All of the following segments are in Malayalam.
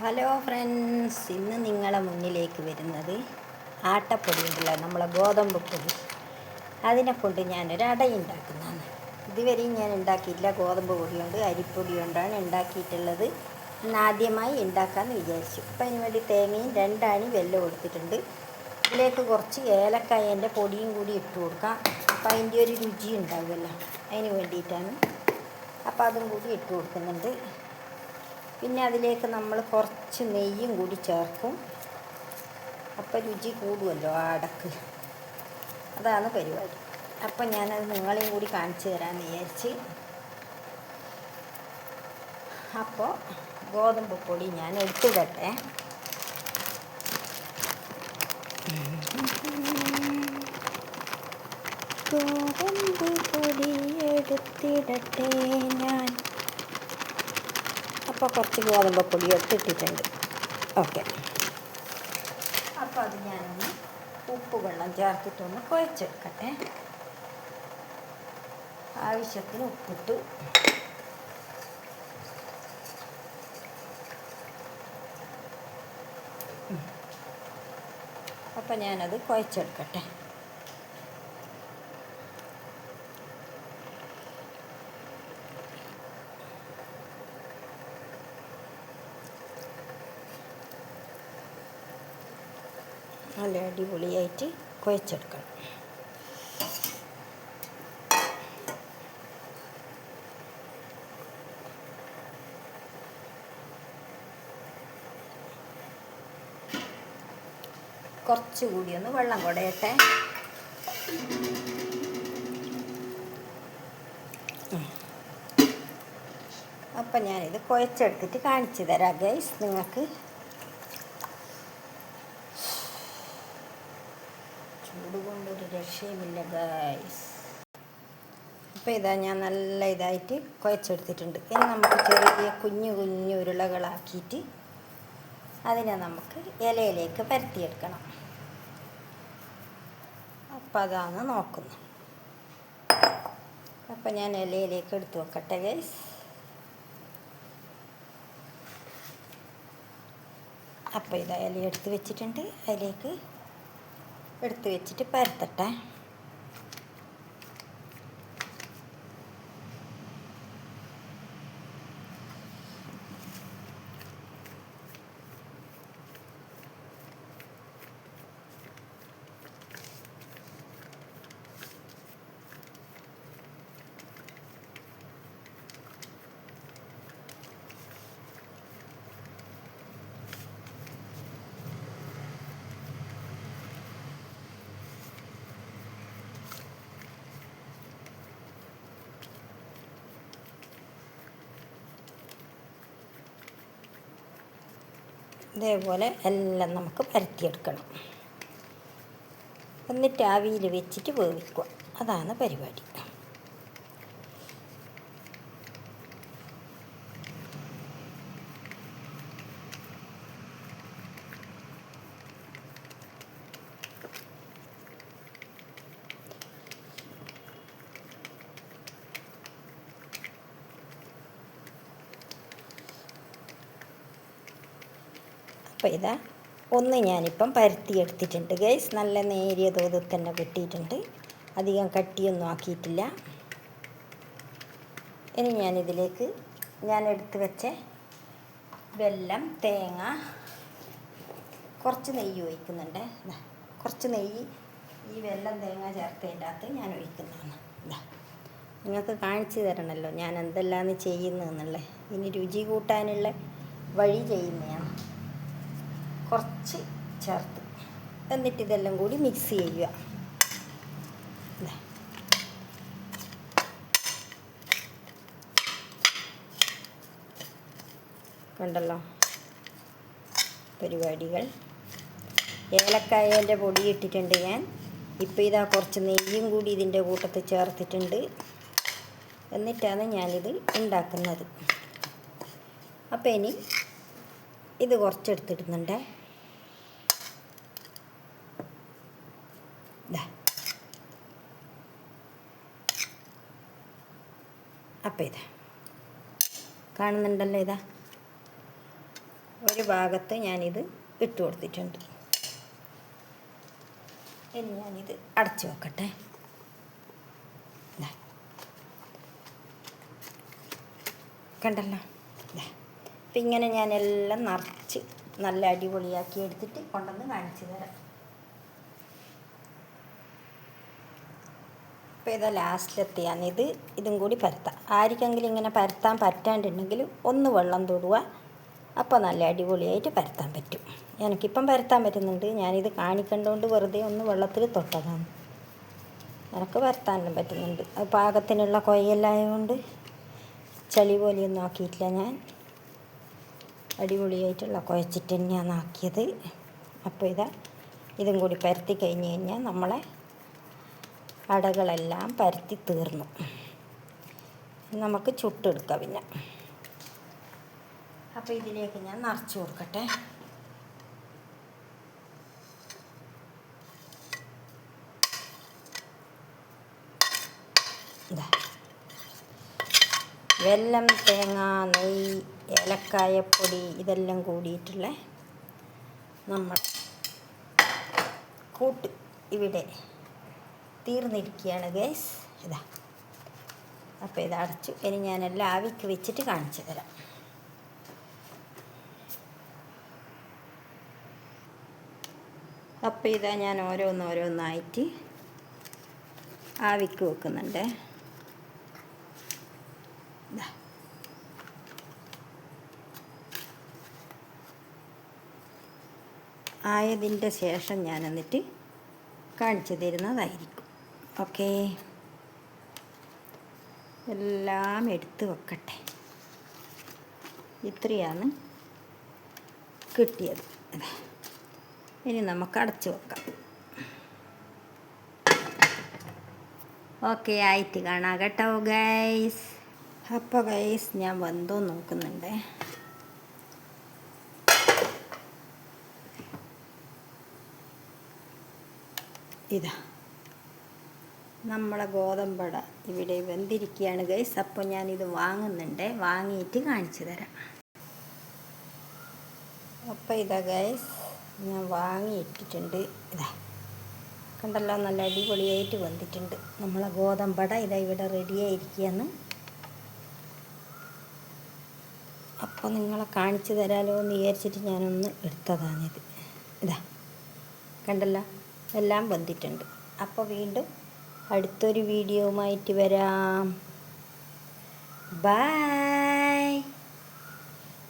ഹലോ ഫ്രണ്ട്സ്, ഇന്ന് നിങ്ങളെ മുന്നിലേക്ക് വരുന്നത് ആട്ടപ്പൊടി ഉണ്ടല്ലോ, നമ്മളെ ഗോതമ്പ് പൊടി. അതിനെ കൊണ്ട് ഞാനൊരു അട ഉണ്ടാക്കുന്നതാണ്. ഇതുവരെയും ഞാൻ ഉണ്ടാക്കിയിട്ടില്ല. ഗോതമ്പ് പൊടി കൊണ്ട്, അരിപ്പൊടി കൊണ്ടാണ് ഉണ്ടാക്കിയിട്ടുള്ളത്. ഇന്ന് ആദ്യമായി ഉണ്ടാക്കാമെന്ന് വിചാരിച്ചു. അപ്പം അതിന് വേണ്ടി തേങ്ങയും 2 അണി വെല്ലം എടുത്തിട്ടുണ്ട്. ഇതിലേക്ക് കുറച്ച് ഏലക്കായൻ്റെ പൊടിയും കൂടി ഇട്ട് കൊടുക്കാം. അപ്പം അതിൻ്റെ ഒരു രുചി ഉണ്ടാവുമല്ലോ, അതിന് വേണ്ടിയിട്ടാണ്. അപ്പം അതും കൂടി ഇട്ട് കൊടുക്കുന്നുണ്ട്. പിന്നെ അതിലേക്ക് നമ്മൾ കുറച്ച് നെയ്യും കൂടി ചേർക്കും. അപ്പം രുചി കൂടുമല്ലോ ആ അടക്ക്. അതാണ് പരിപാടി. അപ്പം ഞാനത് നിങ്ങളെയും കൂടി കാണിച്ചു തരാമെന്ന് വിചാരിച്ച്. അപ്പോൾ ഗോതമ്പ് പൊടി ഞാൻ എടുത്തിടട്ടെ. ഗോതമ്പ് പൊടി എടുത്തിടട്ടെ ഞാൻ. അപ്പോൾ കുറച്ച് ഗോതമ്പ് പൊടി എടുത്തിട്ടിട്ടുണ്ട്. ഓക്കെ. അപ്പോൾ അത് ഞാനൊന്ന് ഉപ്പ് വെള്ളം ചേർത്തിട്ടൊന്ന് കുഴച്ചെടുക്കട്ടെ. ആവശ്യത്തിന് ഉപ്പിട്ട് അപ്പം ഞാനത് കുഴച്ചെടുക്കട്ടെ. നല്ല അടിപൊളിയായിട്ട് കുഴച്ചെടുക്കണം. കുറച്ചുകൂടി ഒന്ന് വെള്ളം കുടയട്ടെ. അപ്പം ഞാനിത് കുഴച്ചെടുത്തിട്ട് കാണിച്ചു തരാം ഗൈസ് നിങ്ങൾക്ക്. ചൂട് കൊണ്ടൊരു രക്ഷയുമില്ല ഗൈസ്. അപ്പോൾ ഇതാ ഞാൻ നല്ല ഇതായിട്ട് കുഴച്ചെടുത്തിട്ടുണ്ട്. ഇനി നമുക്ക് ചെറിയ കുഞ്ഞു കുഞ്ഞു ഉരുളകളാക്കിയിട്ട് അതിനെ നമുക്ക് ഇലയിലേക്ക് പരത്തിയെടുക്കണം. അപ്പം അതാണ് നോക്കുന്നത്. അപ്പം ഞാൻ ഇലയിലേക്ക് എടുത്ത് വെക്കട്ടെ ഗൈസ്. അപ്പോൾ ഇതാ ഇല എടുത്ത് വെച്ചിട്ടുണ്ട്. അതിലേക്ക് എടുത്ത് വെച്ചിട്ട് പരത്തട്ടെ. ഇതേപോലെ എല്ലാം നമുക്ക് പരത്തിയെടുക്കണം. എന്നിട്ട് ആവിയിൽ വെച്ചിട്ട് വേവിക്കുക. അതാണ് പരിപാടി. അപ്പോൾ ഇതാ ഒന്ന് ഞാനിപ്പം പരത്തിയെടുത്തിട്ടുണ്ട് ഗൈസ്. നല്ല നേരിയ തോതിൽ തന്നെ കിട്ടിയിട്ടുണ്ട്. അധികം കട്ടിയൊന്നും ആക്കിയിട്ടില്ല. ഇനി ഞാനിതിലേക്ക് ഞാൻ എടുത്ത് വെച്ച വെല്ലം, തേങ്ങ, കുറച്ച് നെയ്യ് ഒഴിക്കുന്നുണ്ട്. കുറച്ച് നെയ്യ് ഈ വെല്ലം തേങ്ങ ചേർത്തതിൻ്റെ അകത്ത് ഞാൻ ഒഴിക്കുന്നതാണ്. നിങ്ങൾക്ക് കാണിച്ചു തരണമല്ലോ ഞാൻ എന്തെല്ലാമാണ് ചെയ്യുന്നതെന്നുള്ളത്. ഇനി രുചി കൂട്ടാനുള്ള വഴി ചെയ്യുന്നതാണ്. കുറച്ച് ചേർത്ത് എന്നിട്ട് ഇതെല്ലാം കൂടി മിക്സ് ചെയ്യുക. കണ്ടല്ലോ പരിപാടികൾ. ഏലക്കായൻ്റെ പൊടി ഇട്ടിട്ടുണ്ട് ഞാൻ. ഇപ്പോൾ ഇതാ കുറച്ച് നെയ്യും കൂടി ഇതിൻ്റെ കൂട്ടത്തിൽ ചേർത്തിട്ടുണ്ട്. എന്നിട്ടാണ് ഞാനിത് ഉണ്ടാക്കുന്നത്. അപ്പോൾ ഇനി ഇത് കുറച്ചെടുത്തിടുന്നുണ്ട്. അപ്പോൾ ഇതാ കാണുന്നുണ്ടല്ലോ. ഇതാ ഒരു ഭാഗത്ത് ഞാനിത് ഇട്ട് കൊടുത്തിട്ടുണ്ട്. ഇനി ഞാനിത് അടച്ചു വെക്കട്ടെ. കണ്ടല്ലോ. അപ്പം ഇങ്ങനെ ഞാനെല്ലാം നിറച്ച് നല്ല അടിപൊളിയാക്കി എടുത്തിട്ട് കൊണ്ടുവന്ന് കാണിച്ചു തരാം. അപ്പോൾ ഇതാ ലാസ്റ്റിലെത്തിയാണ്. ഇതും കൂടി പരത്താം. ആർക്കെങ്കിലും ഇങ്ങനെ പരത്താൻ പറ്റാണ്ടുണ്ടെങ്കിൽ ഒന്ന് വെള്ളം തൊടുക. അപ്പോൾ നല്ല അടിപൊളിയായിട്ട് പരത്താൻ പറ്റും. എനിക്കിപ്പം പരത്താൻ പറ്റുന്നുണ്ട്. ഞാനിത് കാണിക്കേണ്ടതുകൊണ്ട് വെറുതെ ഒന്ന് വെള്ളത്തിൽ തൊട്ടതാണ്. എനിക്ക് പരത്താനും പറ്റുന്നുണ്ട്. അത് പാകത്തിനുള്ള കൊയ്യലായതുകൊണ്ട് ചളി പോലെയൊന്നും ആക്കിയിട്ടില്ല. ഞാൻ അടിപൊളിയായിട്ടുള്ള കുഴച്ചിട്ട് തന്നെയാണ് ആക്കിയത്. അപ്പോൾ ഇതും കൂടി പരത്തി കഴിഞ്ഞ് കഴിഞ്ഞാൽ നമ്മളെ അടകളെല്ലാം പരത്തി തീർന്നു. നമുക്ക് ചുട്ടെടുക്കാം പിന്നെ. അപ്പോൾ ഇതിലേക്ക് ഞാൻ നിറച്ച് കൊടുക്കട്ടെ. വെല്ലം, തേങ്ങ, നെയ്യ്, ഏലക്കായപ്പൊടി ഇതെല്ലാം കൂടിയിട്ടുള്ള നമ്മൾ കൂട്ട് ഇവിടെ തീർന്നിരിക്കുകയാണ് ഗൈസ്. അപ്പോൾ ഇത് അടച്ചു. ഇനി ഞാനെല്ലാം ആവിക്ക് വെച്ചിട്ട് കാണിച്ചു തരാം. അപ്പോൾ ഞാൻ ഓരോന്നോരോന്നായിട്ട് ആവിക്ക് വെക്കുന്നുണ്ട്. ആയതിൻ്റെ ശേഷം ഞാൻ എന്നിട്ട് കാണിച്ചു തരുന്നതായിരിക്കും. ഓക്കേ, എല്ലാം എടുത്ത് വെക്കട്ടെ. ഇത്രയാണ് കിട്ടിയത്. ഇനി നമുക്ക് അടച്ചു വെക്കാം. ഓക്കെ, ആയിട്ട് കാണാം കേട്ടോ ഗൈസ്. അപ്പോൾ ഗൈസ് ഞാൻ വെന്തോ നോക്കുന്നുണ്ട്. നമ്മളെ ഗോതമ്പട ഇവിടെ വെന്തിരിക്കുകയാണ് ഗൈസ്. അപ്പോൾ ഞാനിത് വാങ്ങുന്നുണ്ട്. വാങ്ങിയിട്ട് കാണിച്ചു തരാം. അപ്പോൾ ഗൈസ് ഞാൻ വാങ്ങിയിട്ടിട്ടുണ്ട്. കണ്ടല്ലോ, നല്ല അടിപൊളിയായിട്ട് വെന്തിട്ടുണ്ട്. നമ്മളെ ഗോതമ്പട ഇവിടെ റെഡിയായിരിക്കുകയാണ്. അപ്പോൾ നിങ്ങളെ കാണിച്ചു തരാമല്ലോ എന്ന് വിചാരിച്ചിട്ട് ഞാനൊന്ന് എടുത്തതാണിത്. കണ്ടല്ലോ, എല്ലാം വെന്തിട്ടുണ്ട്. അപ്പോൾ വീണ്ടും അടുത്തൊരു വീഡിയോയുമായിട്ട് വരാം. ബൈ.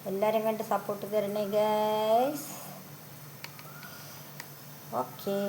എല്ലാവരും കണ്ട് സപ്പോർട്ട് തരണേ ഗൈസ്. ഓക്കേ.